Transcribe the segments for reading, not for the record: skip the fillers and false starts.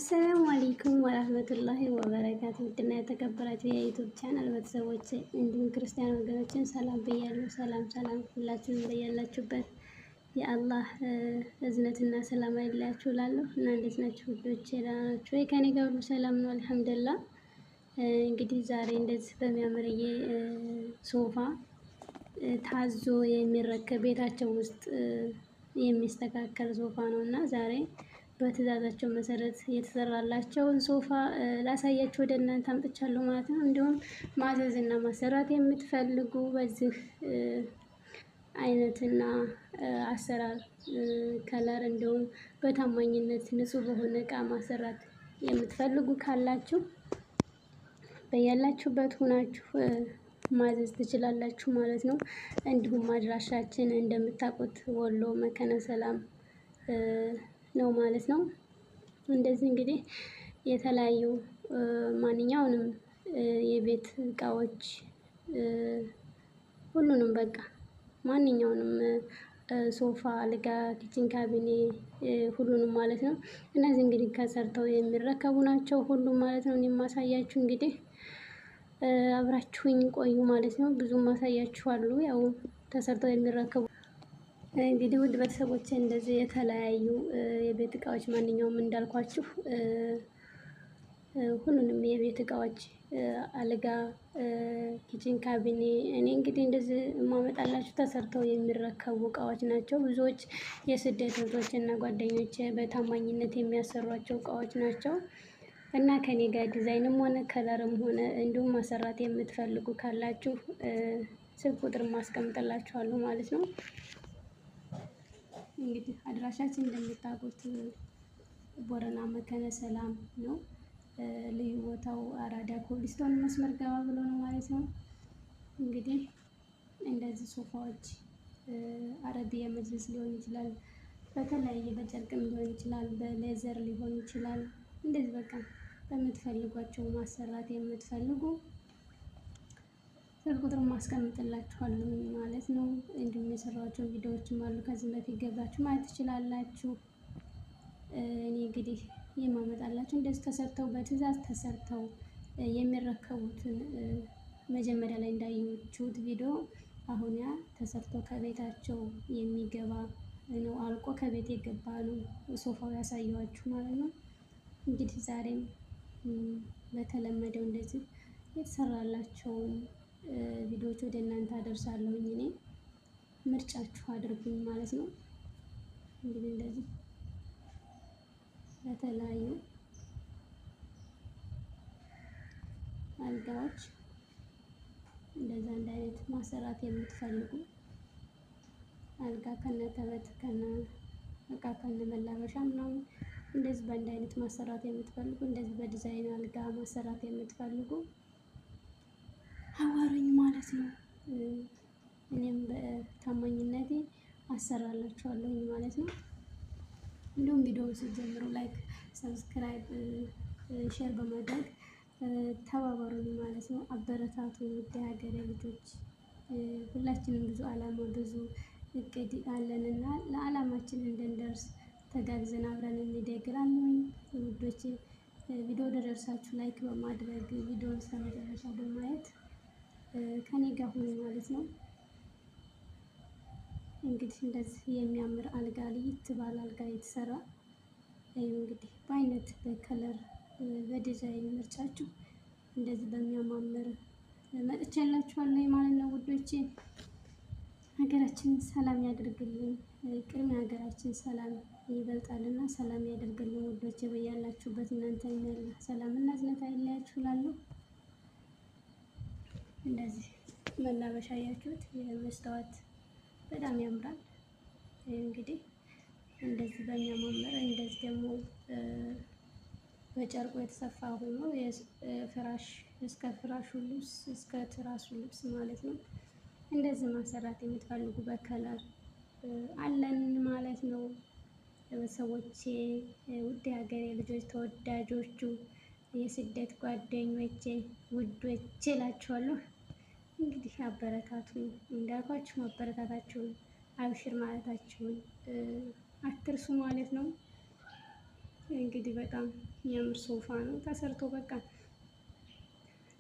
አሰላሙ አለይኩም ወራህመቱላሂ ወበረካቱ። ውድና የተከበራችሁ የዩቲዩብ ቻናል ቤተሰቦች እንዲሁም ክርስቲያን ወገኖችን ሰላም ብያለሁ። ሰላም ሁላችሁም በያላችሁበት የአላህ እዝነትና ሰላም አይለያችሁ እላለሁ እና እንዴት ናችሁ ውዶቼ? ደህና ናችሁ ወይ? ከኔ ጋር ሁሉ ሰላም ነው አልሐምዱሊላህ። እንግዲህ ዛሬ እንደዚህ በሚያምርዬ ሶፋ ታዞ የሚረከብ ቤታቸው ውስጥ የሚስተካከል ሶፋ ነው እና ዛሬ በትዕዛዛቸው መሰረት የተሰራላቸውን ሶፋ ላሳያችሁ ወደ እናንተ አምጥቻለሁ ማለት ነው። እንዲሁም ማዘዝ እና ማሰራት የምትፈልጉ በዚህ አይነትና አሰራር ከለር እንዲሁም በታማኝነት ንጹህ በሆነ እቃ ማሰራት የምትፈልጉ ካላችሁ በያላችሁበት ሆናችሁ ማዘዝ ትችላላችሁ ማለት ነው። እንዲሁም አድራሻችን እንደምታውቁት ወሎ መከነ ሰላም ነው ማለት ነው። እንደዚህ እንግዲህ የተለያዩ ማንኛውንም የቤት እቃዎች ሁሉንም በቃ ማንኛውንም ሶፋ፣ አልጋ፣ ኪችን ካቢኔ ሁሉንም ማለት ነው። እነዚህ እንግዲህ ከሰርተው የሚረከቡ ናቸው ሁሉም ማለት ነው። እኔም ማሳያችሁ እንግዲህ አብራችሁኝ ቆዩ ማለት ነው። ብዙም ማሳያችኋለሁ ያው ተሰርተው የሚረከቡ እንግዲህ ውድ ቤተሰቦቼ እንደዚህ የተለያዩ የቤት እቃዎች ማንኛውም እንዳልኳችሁ ሁሉንም የቤት እቃዎች አልጋ፣ ኪችን ካቢኔ እኔ እንግዲህ እንደዚህ የማመጣላችሁ ተሰርተው የሚረከቡ እቃዎች ናቸው። ብዙዎች የስደት እህቶች እና ጓደኞቼ በታማኝነት የሚያሰሯቸው እቃዎች ናቸው እና ከኔ ጋር ዲዛይንም ሆነ ከለርም ሆነ እንዲሁም ማሰራት የምትፈልጉ ካላችሁ ስልክ ቁጥር ማስቀምጥላችኋለሁ ማለት ነው። እንግዲህ አድራሻችን እንደምታውቁት ቦረና መከነ ሰላም ነው። ልዩ ቦታው አራዳ ኮብልስቶን መስመር ገባ ብሎ ነው ማለት ነው። እንግዲህ እንደዚህ ሶፋዎች አረቢያ መጅልስ ሊሆን ይችላል፣ በተለያየ በጨርቅም ሊሆን ይችላል፣ በሌዘር ሊሆን ይችላል። እንደዚህ በቃ በምትፈልጓቸው ማሰራት የምትፈልጉ ስልክ ቁጥሩን ማስቀምጥላችኋለሁ ማለት ነው። እንዲሁም የሰራኋቸው ቪዲዮዎችም አሉ ከዚህ በፊት ገብታችሁ ማየት ትችላላችሁ። እኔ እንግዲህ የማመጣላችሁ እንደዚህ ተሰርተው በትዕዛዝ ተሰርተው የሚረከቡትን መጀመሪያ ላይ እንዳያችሁት ቪዲዮ አሁን ያ ተሰርቶ ከቤታቸው የሚገባ ነው። አልቆ ከቤት የገባ ነው ሶፋው ያሳየኋችሁ ማለት ነው። እንግዲህ ዛሬም በተለመደው እንደዚህ የተሰራላቸውን ቪዲዮዎች ወደ እናንተ አደርሳለሁኝ። እኔ ምርጫችሁ አድርጉኝ ማለት ነው። እንግዲህ እንደዚህ በተለያዩ አልጋዎች እንደዛ አንድ አይነት ማሰራት የምትፈልጉ አልጋ ከነ ተበት ከነ እቃ ከነ መላበሻ ምናምን እንደዚህ በአንድ አይነት ማሰራት የምትፈልጉ እንደዚህ በዲዛይን አልጋ ማሰራት የምትፈልጉ አዋሩኝ ማለት ነው። እኔም በታማኝነቴ አሰራላችኋለሁኝ ማለት ነው። እንዲሁም ቪዲዮውን ስትጀምሩ ላይክ፣ ሰብስክራይብ፣ ሼር በማድረግ ተባበሩኝ ማለት ነው። አበረታቱ ውድ ሀገሬ ልጆች። ሁላችንም ብዙ አላማ ብዙ እቅድ አለንና ለአላማችን እንድንደርስ ተጋግዘን አብረን እንደግ እላለሁኝ ውዶቼ። ቪዲዮ ደረሳችሁ ላይክ በማድረግ ቪዲዮውን እስከመጨረሻ በማየት ከኔ ጋር ሁኑ ማለት ነው። እንግዲህ እንደዚህ የሚያምር አልጋ ለየት ባለ አልጋ የተሰራ እንግዲህ በአይነት በከለር በዲዛይን ምርጫችሁ እንደዚህ በሚያማምር መጥቼላችኋለሁ ማለት ነው ውዶቼ። ሀገራችንን ሰላም ያደርግልን። ቅድሚያ ሀገራችን ሰላም ይበልጣልና ሰላም ያደርግልን ውዶቼ። በያላችሁበት እናንተ ያለ ሰላም እና እዝነት አይለያችሁ እላለሁ። እንደዚህ መላበሻ ያያችሁት የመስታወት በጣም ያምራል። እንግዲህ እንደዚህ በሚያማምር እንደዚህ ደግሞ በጨርቁ የተሰፋ ሆኖ ፍራሽ እስከ ፍራሹ ልብስ እስከ ትራሱ ልብስ ማለት ነው። እንደዚህ ማሰራት የምትፈልጉ በከለር አለን ማለት ነው። ሰዎቼ ውድ ሀገሬ ልጆች ተወዳጆቹ የስደት ጓደኞቼ ውዶቼ እላችኋለሁ። እንግዲህ አበረታቱኝ እንዳልኳችሁ ማበረታታችሁን አብሽር ማለታችሁን አትርሱ ማለት ነው። እንግዲህ በጣም የሚያምር ሶፋ ነው ተሰርቶ በቃ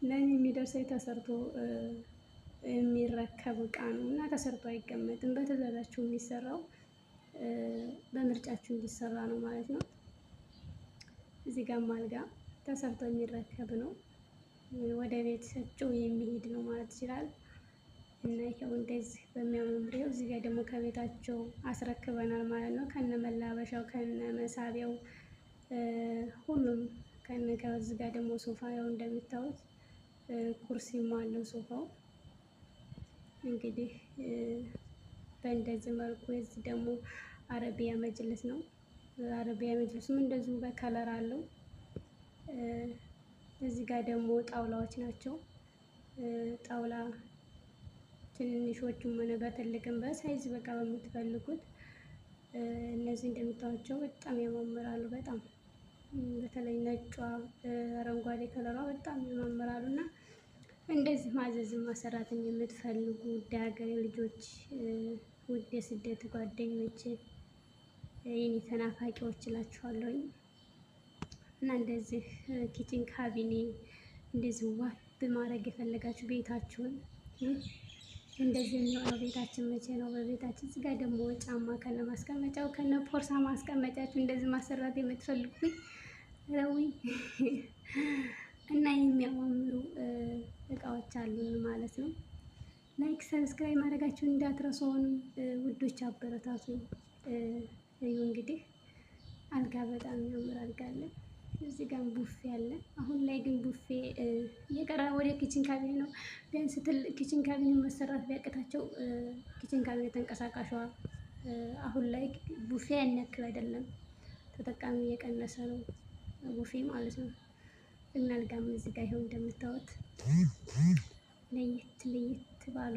ለእኔ የሚደርሰኝ ተሰርቶ የሚረከብ እቃ ነው እና ተሰርቶ አይቀመጥም። በትዕዛዛችሁ የሚሰራው በምርጫችሁ እንዲሰራ ነው ማለት ነው። እዚህ ጋር አልጋ ተሰርቶ የሚረከብ ነው። ወደ ቤት ሰጪው የሚሄድ ነው ማለት ይችላል። እና ይኸው እንደዚህ በሚያምር እዚህ ጋር ደግሞ ከቤታቸው አስረክበናል ማለት ነው። ከነ መላበሻው ከነ መሳቢያው ሁሉም ከነ ከዚህ ጋር ደግሞ ሶፋ ያው እንደምታዩት ኩርሲም አለው ሶፋው። እንግዲህ በእንደዚህ መልኩ እዚህ ደግሞ አረቢያ መጅልስ ነው። አረቢያ መጅልሱም እንደዚሁ በከለር አለው። እዚህ ጋር ደግሞ ጣውላዎች ናቸው። ጣውላ ትንንሾቹም ሆነ በትልቅም በሳይዝ በቃ በምትፈልጉት እነዚህ እንደምታዩቸው በጣም ያማምራሉ። በጣም በተለይ ነጯ አረንጓዴ ከለሯ በጣም ያማምራሉ እና እንደዚህ ማዘዝም ማሰራትም የምትፈልጉ ውድ ሀገሬ ልጆች፣ ውድ የስደት ጓደኞች፣ የኔ ተናፋቂዎች እላችኋለሁኝ እና እንደዚህ ኪችን ካቢኔ እንደዚህ ዋብ ማድረግ የፈለጋችሁ ቤታችሁን እንደዚህ የሚሆነው ቤታችን መቼ ነው? በቤታችን እዚህ ጋር ደግሞ ጫማ ከነ ማስቀመጫው ከነ ፖርሳ ማስቀመጫችሁ እንደዚህ ማሰራት የምትፈልጉኝ ረዊ እና የሚያማምሩ እቃዎች አሉን ማለት ነው። ላይክ ሰብስክራይብ ማድረጋችሁን እንዳትረሱ ውዶች፣ አበረታቱ። እዩ እንግዲህ አልጋ በጣም የሚያምር አልጋ አለ። እዚህ ጋር ቡፌ አለ። አሁን ላይ ግን ቡፌ እየቀረ ወደ ኪችን ካቢኔ ነው። ቢያንስ ትልቅ ኪችን ካቢኔ መሰራት ቢያቅታቸው ኪችን ካቢኔ ተንቀሳቃሿ አሁን ላይ ቡፌ ያን ያክል አይደለም፣ ተጠቃሚ እየቀነሰ ነው ቡፌ ማለት ነው። እና አልጋም እዚህ ጋር ይኸው እንደምታዩት ለየት ባሉ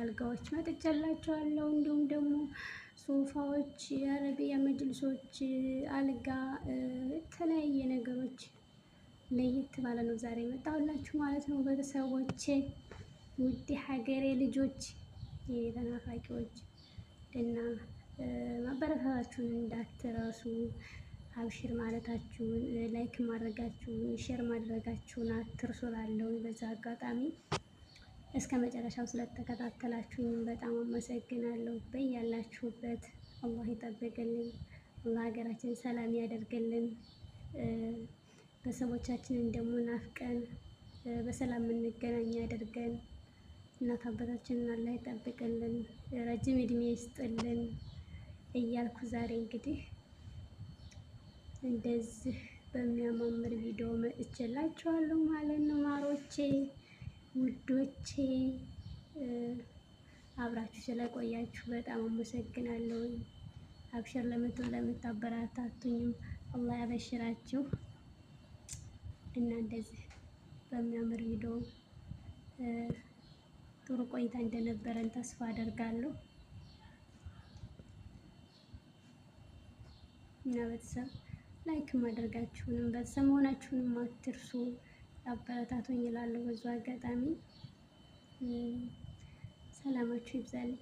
አልጋዎች መጥቻላችኋለሁ። እንዲሁም ደግሞ ሶፋዎች፣ የአረቢያ መጅልሶች፣ አልጋ፣ የተለያየ ነገሮች ለየት ባለ ነው ዛሬ መጣሁላችሁ ማለት ነው። ቤተሰቦቼ፣ ውድ ሀገሬ ልጆች፣ የተናፋቂዎች እና ማበረታታችሁን እንዳትረሱ፣ አብሽር ማለታችሁን፣ ላይክ ማድረጋችሁን፣ ሼር ማድረጋችሁን አትርሱ እላለሁ። በዛ አጋጣሚ እስከ መጨረሻው ስለተከታተላችሁኝ በጣም አመሰግናለሁ። በያላችሁበት አላህ ይጠብቅልን፣ አላህ ሀገራችን ሰላም ያደርግልን፣ ቤተሰቦቻችንን ደግሞ ናፍቀን በሰላም የምንገናኝ ያደርገን፣ እናት አባታችንን አላህ ይጠብቅልን፣ ረጅም እድሜ ይስጥልን እያልኩ ዛሬ እንግዲህ እንደዚህ በሚያማምር ቪዲዮ መጥቼላችኋለሁ ማለት ነው ማሮቼ፣ ውዶቼ። አብራችሁ ስለቆያችሁ በጣም አመሰግናለሁ። አብሽር ለምታበረታቱኝም አላህ ያበሽራችሁ እና እንደዚህ በሚያምር ቪዲዮ ጥሩ ቆይታ እንደነበረን ተስፋ አደርጋለሁ እና ቤተሰብ ላይክ ማድረጋችሁንም ቤተሰብ መሆናችሁንም አትርሱ። አበረታቱኝ እላለሁ። በዙ አጋጣሚ ሰላማችሁ ይብዛልኝ።